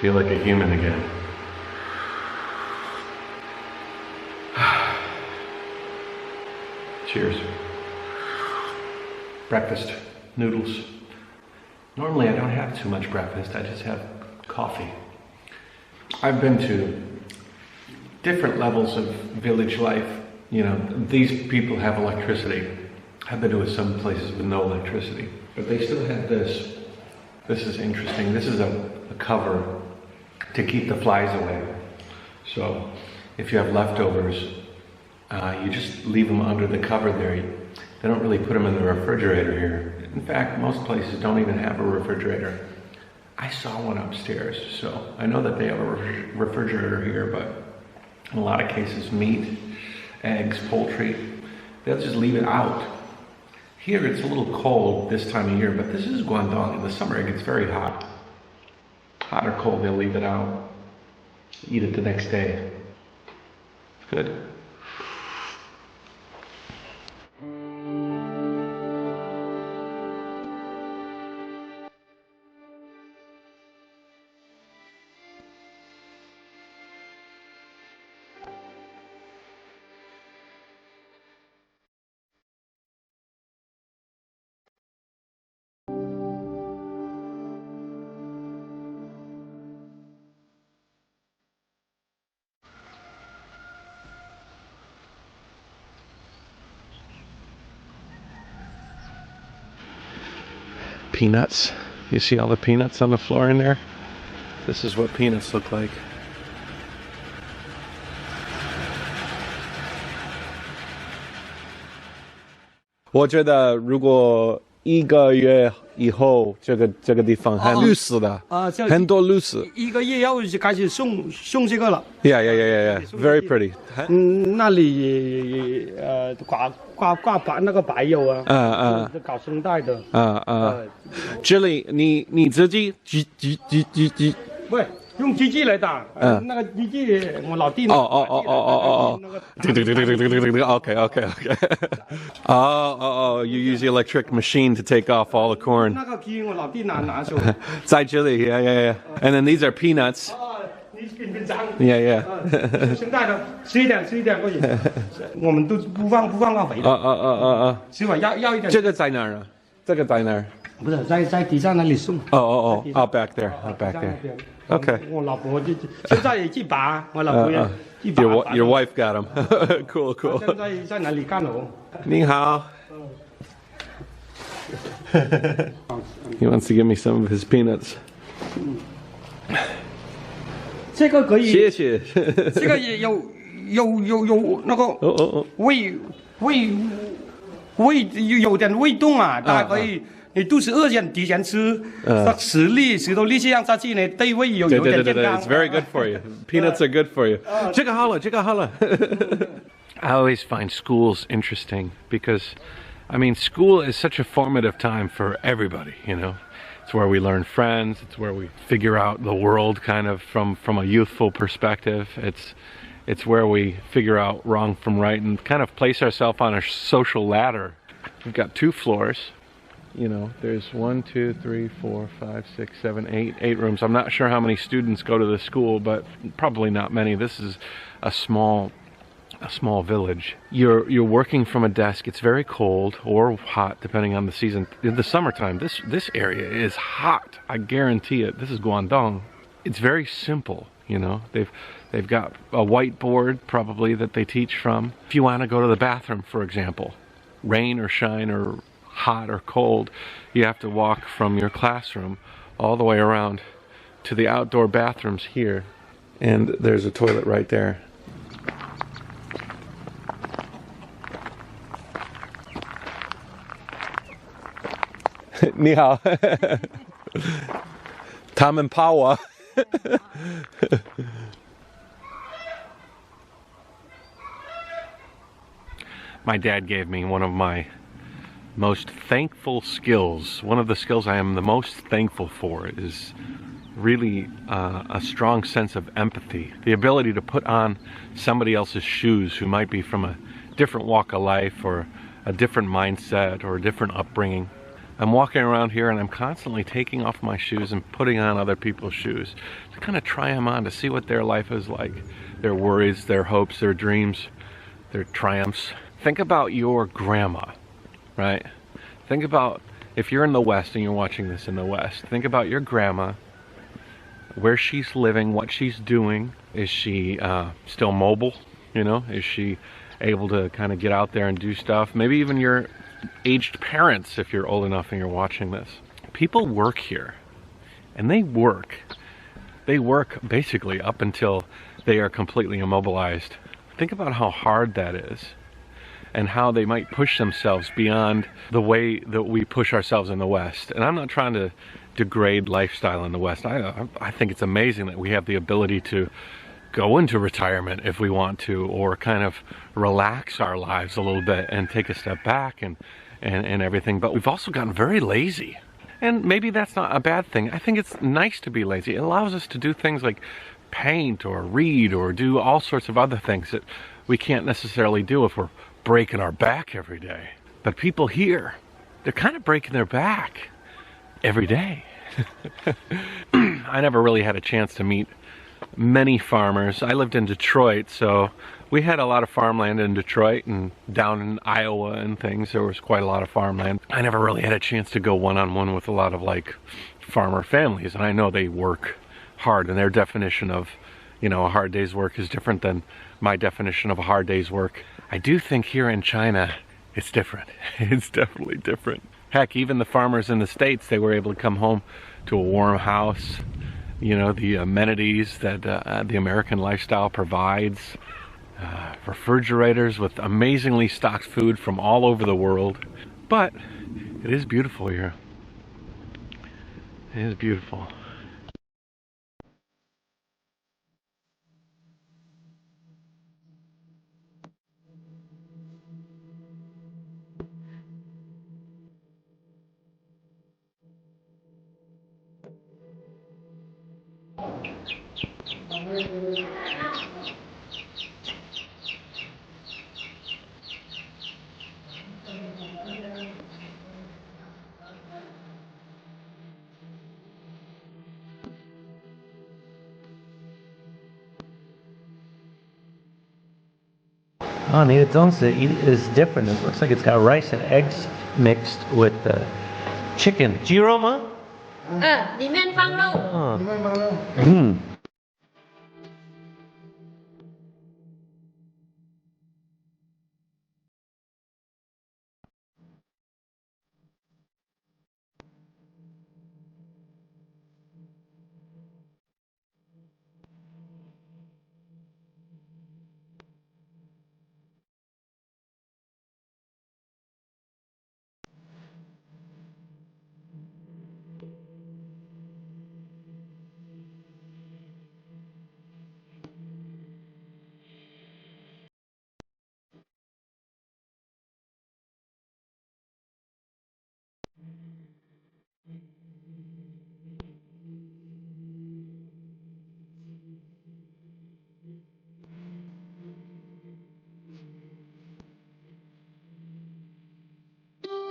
Feel like a human again. Cheers. Breakfast, noodles. Normally I don't have too much breakfast, I just have coffee. I've been to different levels of village life. You know, these people have electricity. I've been to some places with no electricity, but they still have this. This is interesting. This is a cover to keep the flies away. So if you have leftovers, you just leave them under the cover there. They don't really put them in the refrigerator here. In fact, most places don't even have a refrigerator. I saw one upstairs, so I know that they have a refrigerator here, but in a lot of cases, meat, eggs, poultry, they'll just leave it out. Here it's a little cold this time of year, but this is Guangdong. In the summer it gets very hot. Hot or cold, they'll leave it out. Eat it the next day. Good. Peanuts. You see all the peanuts on the floor in there? This is what peanuts look like.我觉得如果1个月以后，这个地方很绿色的，很多绿色。1个月要开始种这个了。Yeah. Very pretty. 那里挂白那个白油啊，搞生态的。这里你自己几？不，用机器来打。那个机器我老弟。Okay. You use the electric machine to take off all the corn. 那个皮我老弟拿手。在这里 Yeah. And then these are peanuts. 你紧张。Yeah. 生态的，吃一点可以。我们都不放化肥的。吃完要一点。这个在哪儿啊？这个在哪儿？不是在地上那里种。Out back there. Okay. 我老婆就现在也去拔，我老婆也去拔。Your wife got them. Cool. 现在在哪里干哦？你好。He wants to give me some of his peanuts. 这个可以。谢谢。这个也有那个胃有点胃动啊，大家可以。你肚子饿前提前吃10多粒这样下去呢，对胃有点健康。It's very good for you. Peanuts are good for you. 这个好了。I always find schools interesting because, I mean, school is such a formative time for everybody, you know. It's where we learn friends. It's where we figure out the world kind of from a youthful perspective. It's where we figure out wrong from right and kind of place ourselves on a social ladder. We've got 2 floors. You know, there's 1, 2, 3, 4, 5, 6, 7, 8 rooms. I'm not sure how many students go to the school, but probably not many. This is a small village. You're working from a desk. It's very cold or hot depending on the season. In the summertime, this area is hot. I guarantee it. This is Guangdong. It's very simple, you know. They've got a whiteboard probably that they teach from. If you want to go to the bathroom, for example, rain or shine or hot or cold, you have to walk from your classroom all the way around to the outdoor bathrooms here. And there's a toilet right there. 你好。他们怕我。My dad gave me one of my most thankful skills. One of the skills I am the most thankful for is really a strong sense of empathy. The ability to put on somebody else's shoes who might be from a different walk of life or a different mindset or a different upbringing. I'm walking around here and I'm constantly taking off my shoes and putting on other people's shoes to kind of try them on, to see what their life is like, their worries, their hopes, their dreams, their triumphs. Think about your grandma, right? Think about if you're in the West and you're watching this in the West, think about your grandma, where she's living, what she's doing. Is she still mobile? You know, is she able to kind of get out there and do stuff? Maybe even your aged parents, if you're old enough and you're watching this. People work here, and they work basically up until they are completely immobilized. Think about how hard that is, and how they might push themselves beyond the way that we push ourselves in the West. And I'm not trying to degrade lifestyle in the West. I think it's amazing that we have the ability to go into retirement if we want to, or kind of relax our lives a little bit and take a step back and everything. But we've also gotten very lazy. And maybe that's not a bad thing. I think it's nice to be lazy. It allows us to do things like paint or read or do all sorts of other things that we can't necessarily do if we're breaking our back every day. But people here, they're kind of breaking their back every day. I never really had a chance to meet many farmers. I lived in Detroit, so we had a lot of farmland in Detroit, and down in Iowa and things there was quite a lot of farmland. I never really had a chance to go one-on-one with a lot of like farmer families, and I know they work hard, and their definition of, you know, a hard day's work is different than my definition of a hard day's work. I do think here in China it's different. It's definitely different. Heck, even the farmers in the States, they were able to come home to a warm house. You know, the amenities that the American lifestyle provides. Refrigerators with amazingly stocked food from all over the world. But it is beautiful here. It is beautiful. Oh, 你的粽子 is different. It looks like it's got rice and eggs mixed with chicken. 鸡肉吗？里面放肉。嗯。